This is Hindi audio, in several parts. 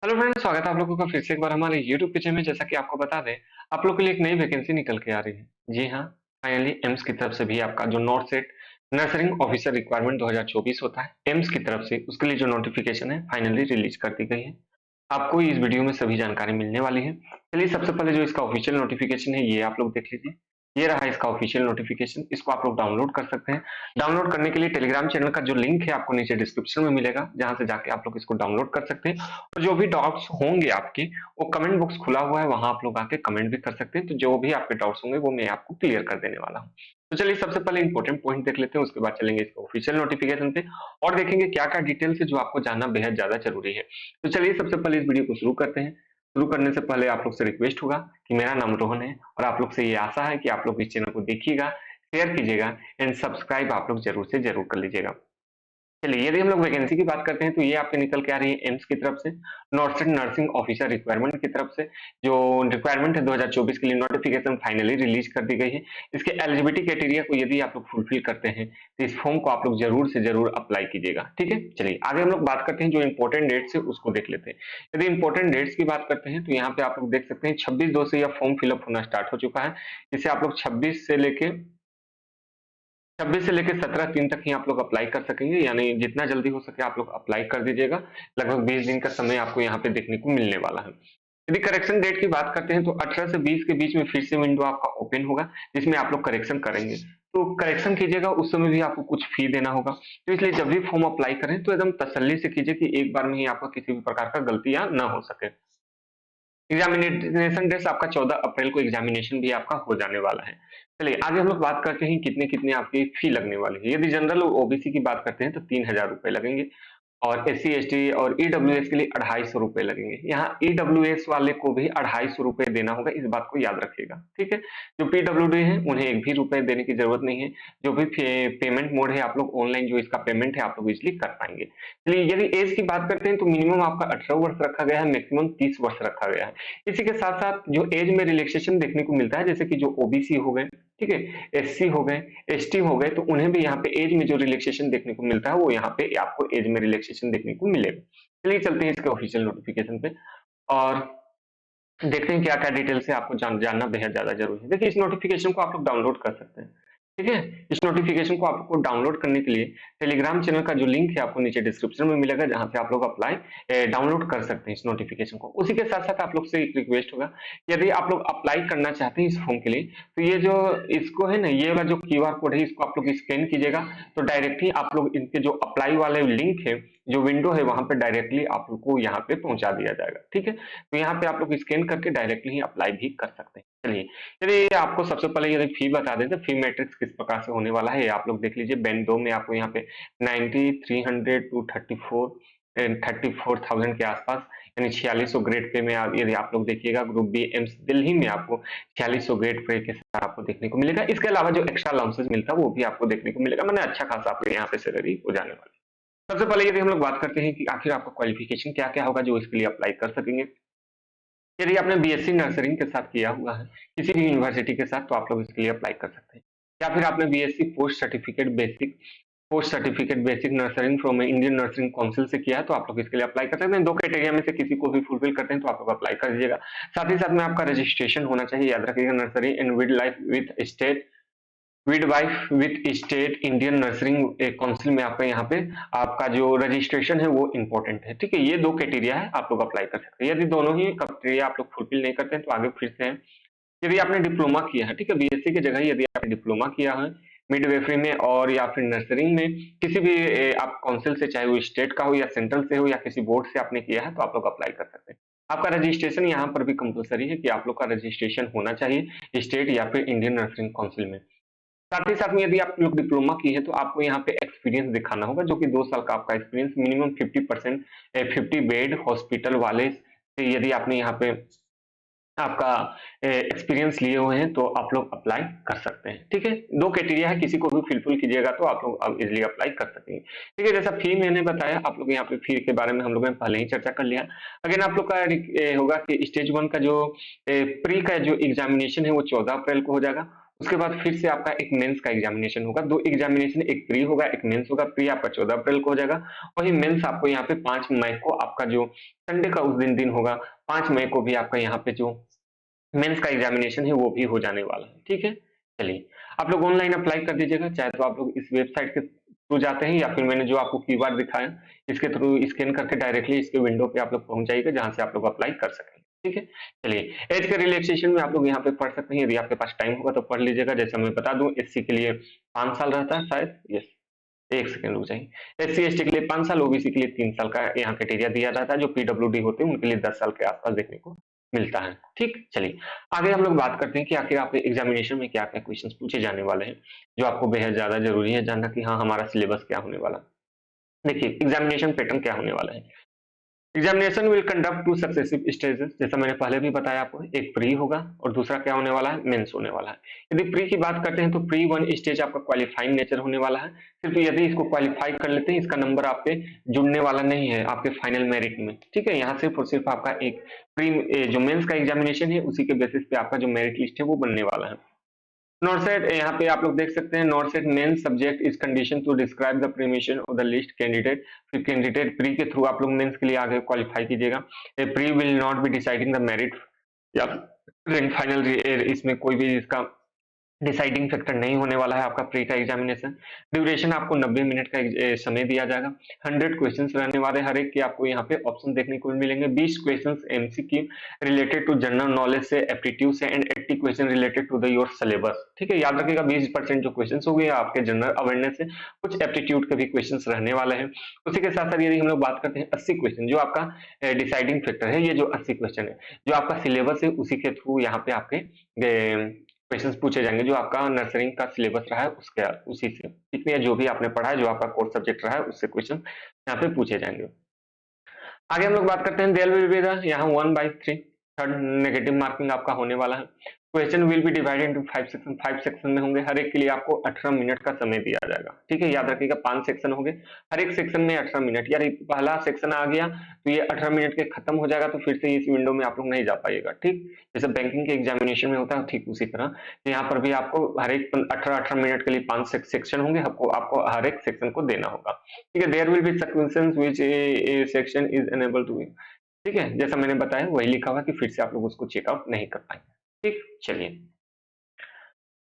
हेलो फ्रेंड्स, स्वागत है आप लोगों का फिर से एक बार हमारे यूट्यूब पे में। जैसा कि आपको बता दें, आप लोग के लिए एक नई वैकेंसी निकल के आ रही है। जी हाँ, फाइनली एम्स की तरफ से भी आपका जो नॉर्थ सेट नर्सरिंग ऑफिसर रिक्वायरमेंट 2024 होता है, एम्स की तरफ से उसके लिए जो नोटिफिकेशन है फाइनली रिलीज कर दी गई है। आपको इस वीडियो में सभी जानकारी मिलने वाली है। चलिए सबसे पहले जो इसका ऑफिशियल नोटिफिकेशन है ये आप लोग देख लीजिए। ये रहा इसका ऑफिशियल नोटिफिकेशन, इसको आप लोग डाउनलोड कर सकते हैं। डाउनलोड करने के लिए टेलीग्राम चैनल का जो लिंक है आपको नीचे डिस्क्रिप्शन में मिलेगा, जहां से जाके आप लोग इसको डाउनलोड कर सकते हैं। और जो भी डाउट्स होंगे आपके, वो कमेंट बॉक्स खुला हुआ है, वहां आप लोग आके कमेंट भी कर सकते हैं। तो जो भी आपके डाउट्स होंगे वो मैं आपको क्लियर कर देने वाला हूँ। तो चलिए सबसे पहले इंपॉर्टेंट पॉइंट देख लेते हैं, उसके बाद चलेंगे इसके ऑफिशियल नोटिफिकेशन पे और देखेंगे क्या क्या डिटेल्स है जो आपको जानना बेहद ज्यादा जरूरी है। तो चलिए सबसे पहले इस वीडियो को शुरू करते हैं। शुरू करने से पहले आप लोग से रिक्वेस्ट होगा कि मेरा नाम रोहन है और आप लोग से ये आशा है कि आप लोग इस चैनल को देखिएगा, शेयर कीजिएगा एंड सब्सक्राइब आप लोग जरूर से जरूर कर लीजिएगा। चलिए यदि हम लोग वैकेंसी की बात करते हैं तो ये आपके निकल के आ रही है एम्स की तरफ से, नॉर्थ नर्सिंग ऑफिसर रिक्वायरमेंट की तरफ से। जो रिक्वायरमेंट है 2024 के लिए नोटिफिकेशन फाइनली रिलीज कर दी गई है। इसके एलिजिबिलिटी क्राइटेरिया को यदि आप लोग फुलफिल करते हैं तो इस फॉर्म को आप लोग जरूर से जरूर अप्लाई कीजिएगा। ठीक है, चलिए आगे हम लोग बात करते हैं, जो इंपॉर्टेंट डेट्स है उसको देख लेते हैं। यदि इंपॉर्टेंट डेट्स की बात करते हैं तो यहाँ पे आप लोग देख सकते हैं 26/2 से यह फॉर्म फिलअप होना स्टार्ट हो चुका है। इसे आप लोग 26 से लेकर 17/3 तक ही आप लोग अप्लाई कर सकेंगे, यानी जितना जल्दी हो सके आप लोग अप्लाई कर दीजिएगा। लगभग 20 दिन का समय आपको यहाँ पे देखने को मिलने वाला है। यदि करेक्शन डेट की बात करते हैं तो 18 से 20 के बीच में फिर से विंडो आपका ओपन होगा, जिसमें आप लोग करेक्शन करेंगे। तो करेक्शन कीजिएगा, उस समय भी आपको कुछ फी देना होगा। तो इसलिए जब भी फॉर्म अप्लाई करें तो एकदम तसल्ली से कीजिए कि एक बार में ही आपका किसी भी प्रकार का गलती यहाँ न हो सके। एग्जामिनेशन डेट आपका 14 अप्रैल को एग्जामिनेशन भी आपका हो जाने वाला है। चलिए आगे हम लोग बात करते हैं कितने कितने आपकी फी लगने वाली है। यदि जनरल और ओबीसी की बात करते हैं तो 3,000 रुपए लगेंगे और एस सी एस टी और ईडब्ल्यूएस के लिए 250 रुपए लगेंगे। यहाँ ईडब्ल्यूएस वाले को भी 250 रुपए देना होगा, इस बात को याद रखिएगा। ठीक है, जो पीडब्ल्यूडी है उन्हें एक भी रुपए देने की जरूरत नहीं है। जो भी पेमेंट मोड है आप लोग ऑनलाइन जो इसका पेमेंट है आप लोग इजिली कर पाएंगे। चलिए यदि एज की बात करते हैं तो मिनिमम आपका 18 वर्ष रखा गया है, मैक्सिमम 30 वर्ष रखा गया है। इसी के साथ साथ जो एज में रिलैक्सेशन देखने को मिलता है, जैसे कि जो ओबीसी हो गए, ठीक है, एससी हो गए, एसटी हो गए, तो उन्हें भी यहाँ पे एज में जो रिलैक्सेशन देखने को मिलता है वो यहाँ पे आपको एज में रिलैक्सेशन देखने को मिलेगा। चलिए चलते हैं इसके ऑफिशियल नोटिफिकेशन पे और देखते हैं क्या क्या डिटेल्स है, आपको जानना बेहद ज्यादा जरूरी है। देखिए इस नोटिफिकेशन को आप लोग डाउनलोड कर सकते हैं। ठीक है, इस नोटिफिकेशन को आपको डाउनलोड करने के लिए टेलीग्राम चैनल का जो लिंक है आपको नीचे डिस्क्रिप्शन में मिलेगा, जहां से आप लोग अप्लाई डाउनलोड कर सकते हैं इस नोटिफिकेशन को। उसी के साथ साथ आप लोग से एक रिक्वेस्ट होगा, यदि आप लोग अप्लाई करना चाहते हैं इस फॉर्म के लिए, तो ये जो इसको है ना, ये वाला जो क्यूआर कोड है इसको आप लोग स्कैन कीजिएगा, तो डायरेक्टली आप लोग इनके जो अप्लाई वाले लिंक है, जो विंडो है वहां पे डायरेक्टली आप लोग को यहाँ पे पहुंचा दिया जाएगा। ठीक है, तो यहाँ पे आप लोग स्कैन करके डायरेक्टली ही अप्लाई भी कर सकते हैं। चलिए यदि आपको सबसे पहले यदि फी बता दें तो फी मैट्रिक्स किस प्रकार से होने वाला है ये आप लोग देख लीजिए। बैंड 2 में आपको यहाँ पे 9300 टू 34,000 के आसपास, यानी 4600 ग्रेड पे में यदि आप लोग देखिएगा, ग्रुप बी एम्स दिल्ली में आपको 4600 ग्रेड पे के साथ आपको देखने को मिलेगा। इसके अलावा जो एक्स्ट्रा अलाउंसेस मिलता है वो भी आपको देखने को मिलेगा, मैंने अच्छा खासा आपको यहाँ पे सैलरी हो जाने वाली है। सबसे पहले यदि हम लोग बात करते हैं कि आखिर आपका क्वालिफिकेशन क्या क्या होगा जो इसके लिए अप्लाई कर सकेंगे। यदि आपने बीएससी नर्सरिंग के साथ किया हुआ है किसी भी यूनिवर्सिटी के साथ, तो आप लोग इसके लिए अप्लाई कर सकते हैं। या फिर आपने BSc post certificate basic nursing from Indian nursing council से किया है, तो आप लोग इसके लिए अप्लाई कर सकते हैं। 2 क्राइटेरिया में से किसी को भी फुलफिल करते हैं तो आप लोग अप्लाई कर दीजिएगा। साथ ही साथ में आपका रजिस्ट्रेशन होना चाहिए, याद रखिएगा, nursery and wife with state Indian nursing council में आपका यहाँ पे आपका जो रजिस्ट्रेशन है वो इंपॉर्टेंट है। ठीक है, ये 2 क्राइटेरिया है, आप लोग अप्लाई कर सकते हैं। यदि दोनों ही क्राइटेरिया आप लोग फुलफिल नहीं करते हैं तो आगे फिर से है। यदि आपने डिप्लोमा किया है, ठीक है, बीएससी की जगह यदि आपने डिप्लोमा किया है मिडवेफरी में और या फिर नर्सरिंग में किसी भी आप काउंसिल से, चाहे वो स्टेट का हो या सेंट्रल से हो या किसी बोर्ड से आपने किया है, तो आप लोग अप्लाई कर सकते हैं। आपका रजिस्ट्रेशन यहाँ पर भी कंपलसरी है कि आप लोग का रजिस्ट्रेशन होना चाहिए स्टेट या फिर इंडियन नर्सरिंग काउंसिल में। साथ ही साथ में यदि आप लोग डिप्लोमा की है तो आपको यहाँ पे एक्सपीरियंस दिखाना होगा, जो कि 2 साल का आपका एक्सपीरियंस मिनिमम 50% 50 बेड हॉस्पिटल वाले से यदि आपने यहाँ पे आपका एक्सपीरियंस लिए हुए हैं तो आप लोग अप्लाई कर सकते हैं। ठीक है, 2 क्राइटेरिया है, किसी को भी फुलफिल कीजिएगा तो आप लोग अब इजिली अप्लाई कर सकेंगे। ठीक है, जैसा फी मैंने बताया, आप लोग यहाँ पे फी के बारे में हम लोगों ने पहले ही चर्चा कर लिया। अगेन आप लोग का होगा कि स्टेज 1 का जो प्री का जो एग्जामिनेशन है वो 14 अप्रैल को हो जाएगा उसके बाद फिर से आपका एक मेंस का एग्जामिनेशन होगा। 2 एग्जामिनेशन, एक प्री होगा, एक मेंस होगा। प्री आपका 14 अप्रैल को हो जाएगा, वही मेंस आपको यहाँ पे 5 मई को आपका जो संडे का उस दिन होगा, 5 मई को भी आपका यहाँ पे जो मेंस का एग्जामिनेशन है वो भी हो जाने वाला है। ठीक है? चलिए, आप लोग ऑनलाइन अप्लाई कर दीजिएगा, चाहे तो आप लोग इस वेबसाइट के थ्रू जाते हैं या फिर मैंने जो आपको क्यूआर दिखाया, इसके थ्रू स्कैन करके डायरेक्टली इसके विंडो पे आप लोग पहुँच जाइएगा, जहाँ से आप लोग अप्लाई कर सकेंगे। ठीक है? चलिए, ऐज के रिलैक्सेशन में आप लोग यहाँ पे पढ़ सकते हैं, यदि आपके पास टाइम होगा तो पढ़ लीजिएगा। जैसे मैं बता दूँ, एससी के लिए 5 साल रहता है शायद, यस, 1 सेकंड रुक जाइए। एससी-एसटी के लिए 5 साल, ओबीसी के लिए 3 साल का यहाँ क्राइटेरिया दिया जाता है। जो पीडब्ल्यूडी होते हैं उनके लिए 10 साल के आसपास देखने को मिलता है। ठीक? चलिए, आगे हम लोग बात करते हैं कि आखिर आपके एग्जामिनेशन में क्या-क्या क्वेश्चंस पूछे जाने वाले हैं, जो आपको बेहद ज़्यादा ज़रूरी है जानना कि हाँ, हमारा सिलेबस क्या होने वाला है। देखिए, एग्जामिनेशन पैटर्न क्या होने वाला है। Examination will conduct two successive stages, जैसा मैंने पहले भी बताया आपको, एक प्री होगा और दूसरा क्या होने वाला है, मेंस होने वाला है। यदि प्री की बात करते हैं तो प्री 1 स्टेज आपका क्वालिफाइंग नेचर होने वाला है। सिर्फ यदि इसको क्वालिफाई कर लेते हैं, इसका नंबर आपके जुड़ने वाला नहीं है आपके फाइनल मेरिट में। ठीक है? यहाँ सिर्फ और सिर्फ आपका एक जो मेंस का एग्जामिनेशन है उसी के बेसिस पे आपका जो मेरिट लिस्ट है वो बनने वाला है। नॉर्सेट, यहाँ पे आप लोग देख सकते हैं, NORCET main subject is condition to describe the permission of the list candidate. फिर कैंडिडेट प्री के थ्रू आप लोग मेंस के लिए आगे क्वालिफाई कीजिएगा। A pre will not be deciding the merit या रैंक फाइनल, इसमें कोई भी इसका डिसाइडिंग फैक्टर नहीं होने वाला है आपका प्री का एग्जामिनेशन। ड्यूरेशन आपको 90 मिनट का समय दिया जाएगा। 100 क्वेश्चंस रहने वाले, हर एक के आपको यहाँ पे ऑप्शन देखने को मिलेंगे। 20 questions MCQ related to general knowledge से, एप्टीट्यूड से, and 80 question related to the your syllabus. ठीक है? याद रखिएगा, 20% जो क्वेश्चन हो गए आपके जनरल अवेयरनेस से, कुछ एप्टीट्यूड के भी क्वेश्चन रहने वाले हैं। उसी के साथ साथ यदि हम लोग बात करते हैं 80 क्वेश्चन, जो आपका डिसाइडिंग फैक्टर है, ये जो 80 क्वेश्चन है, जो आपका सिलेबस है उसी के थ्रू यहाँ पे आपके क्वेश्चंस पूछे जाएंगे, जो आपका नर्सरी का सिलेबस रहा है उसके उसी से, ठीक है? जो भी आपने पढ़ा है, जो आपका कोर्स सब्जेक्ट रहा है, उससे क्वेश्चन यहाँ पे पूछे जाएंगे। आगे हम लोग बात करते हैं, देयर विल बी द यहाँ 1/3 थर्ड नेगेटिव मार्किंग आपका होने वाला है। Question will be divided into 5 section, 5 section में होंगे। हर एक के लिए आपको 18 मिनट का समय दिया जाएगा। ठीक है? याद रखिएगा, 5 सेक्शन होंगे, हर एक सेक्शन में 18 मिनट। यार पहला सेक्शन आ गया तो ये 18 मिनट के खत्म हो जाएगा, तो फिर से इस विंडो में आप लोग नहीं जा पाइएगा। ठीक? जैसे बैंकिंग के एग्जामिनेशन में होता है, ठीक उसी तरह यहाँ पर भी आपको हर एक 18-18 मिनट के लिए 5 सेक्शन होंगे, आपको हर एक सेक्शन को देना होगा। ठीक है? There will be sequences which a section is unable to, ठीक है? जैसा मैंने बताया वही लिखा हुआ कि फिर से आप लोग उसको चेकआउट नहीं कर पाएंगे। ठीक? चलिए,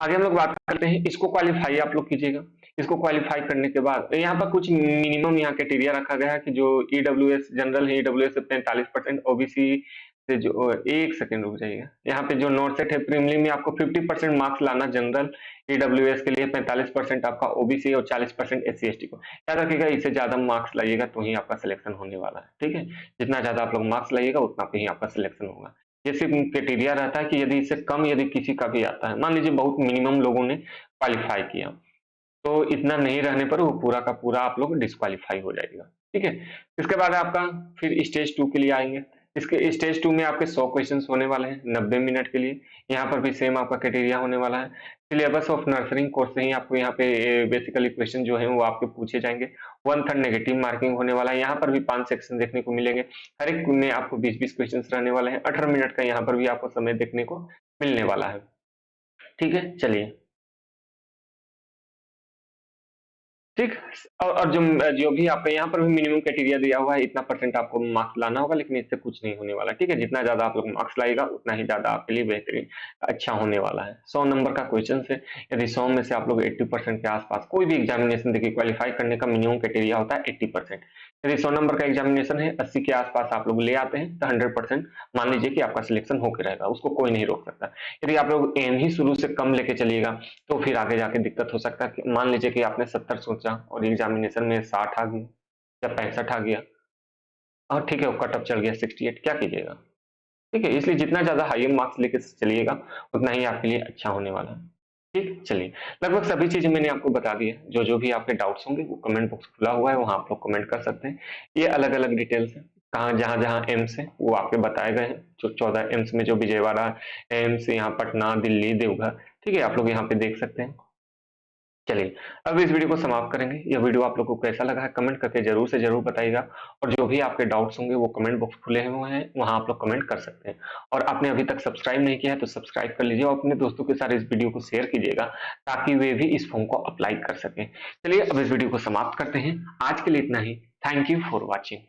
आगे हम लोग बात करते हैं, इसको क्वालिफाई आप लोग कीजिएगा। इसको क्वालिफाई करने के बाद यहाँ पर कुछ मिनिमम यहाँ क्राइटेरिया रखा गया है कि जो ईडब्ल्यूएस जनरल है, ईडब्ल्यूएस से 45%, ओबीसी से जो 1 सेकंड रुक जाइएगा। यहाँ पे जो नॉर्सेट है, प्रीलिम में आपको 50% मार्क्स लाना जनरल, ईडब्ल्यूएस के लिए 45% आपका ओबीसी और 40% एससी एसटी को। याद रखिएगा, इससे ज्यादा मार्क्स लाइएगा तो ही आपका सिलेक्शन होने वाला है। ठीक है? जितना ज्यादा आप लोग मार्क्स लाइएगा उतना पे ही आपका सिलेक्शन होगा। ये सिर्फ क्राइटेरिया रहता है कि यदि इससे कम यदि किसी का भी आता है, मान लीजिए बहुत मिनिमम लोगों ने क्वालिफाई किया, तो इतना नहीं रहने पर वो पूरा का पूरा आप लोग डिस्क्वालीफाई हो जाएगा। ठीक है? इसके बाद आपका फिर स्टेज 2 के लिए आएंगे। इसके स्टेज 2 में आपके 100 क्वेश्चंस होने वाले हैं 90 मिनट के लिए। यहाँ पर भी सेम आपका क्राइटेरिया होने वाला है। सिलेबस ऑफ नर्सरी कोर्स से ही आपको यहाँ पे बेसिकली क्वेश्चन जो है वो आपके पूछे जाएंगे। 1/3 नेगेटिव मार्किंग होने वाला है। यहाँ पर भी 5 सेक्शन देखने को मिलेंगे। हर एक में आपको 20-20 क्वेश्चन रहने वाले हैं। 18 मिनट का यहाँ पर भी आपको समय देखने को मिलने वाला है। ठीक है? चलिए, ठीक। और जो भी आपका यहाँ पर भी मिनिमम क्राइटेरिया दिया हुआ है, इतना परसेंट आपको मार्क्स लाना होगा, लेकिन इससे कुछ नहीं होने वाला। ठीक है? जितना ज्यादा आप लोग मार्क्स लाएगा उतना ही ज्यादा आपके लिए बेहतरीन अच्छा होने वाला है। 100 नंबर का क्वेश्चन है, यदि 100 में से आप लोग 80% के आसपास कोई भी एग्जामिनेशन देखिए, क्वालिफाई करने का मिनिमम क्राइटेरिया होता है 80%। यदि 100 नंबर का एग्जामिनेशन है, 80 के आसपास आप लोग ले आते हैं तो 100% मान लीजिए कि आपका सिलेक्शन होकर रहेगा, उसको कोई नहीं रोक सकता। यदि आप लोग एम ही शुरू से कम लेके चलिएगा तो फिर आगे जाके दिक्कत हो सकता है। कि मान लीजिए कि आपने 70 सोचा और एग्जामिनेशन में 60 आ गया या 65 आ गया, और ठीक है वो कट ऑफ चल गया 68, क्या कीजिएगा? ठीक है? इसलिए जितना ज्यादा हाई मार्क्स लेके चलिएगा उतना ही आपके लिए अच्छा होने वाला है। ठीक? चलिए, लगभग सभी चीजें मैंने आपको बता दी है। जो जो भी आपके डाउट्स होंगे वो कमेंट बॉक्स खुला हुआ है, वहां आप लोग कमेंट कर सकते हैं। ये अलग अलग डिटेल्स है, कहाँ जहाँ जहाँ एम्स है वो आपके बताए गए हैं। जो 14 एम्स में जो विजयवाड़ा एम्स, यहाँ पटना, दिल्ली, देवघर, ठीक है, आप लोग यहाँ पे देख सकते हैं। चलिए, अब इस वीडियो को समाप्त करेंगे। यह वीडियो आप लोगों को कैसा लगा है कमेंट करके ज़रूर से ज़रूर बताइएगा और जो भी आपके डाउट्स होंगे वो कमेंट बॉक्स खुले हुए हैं, वहाँ आप लोग कमेंट कर सकते हैं। और आपने अभी तक सब्सक्राइब नहीं किया है तो सब्सक्राइब कर लीजिए और अपने दोस्तों के साथ इस वीडियो को शेयर कीजिएगा ताकि वे भी इस फॉर्म को अप्लाई कर सकें। चलिए अब इस वीडियो को समाप्त करते हैं। आज के लिए इतना ही। Thank you for watching.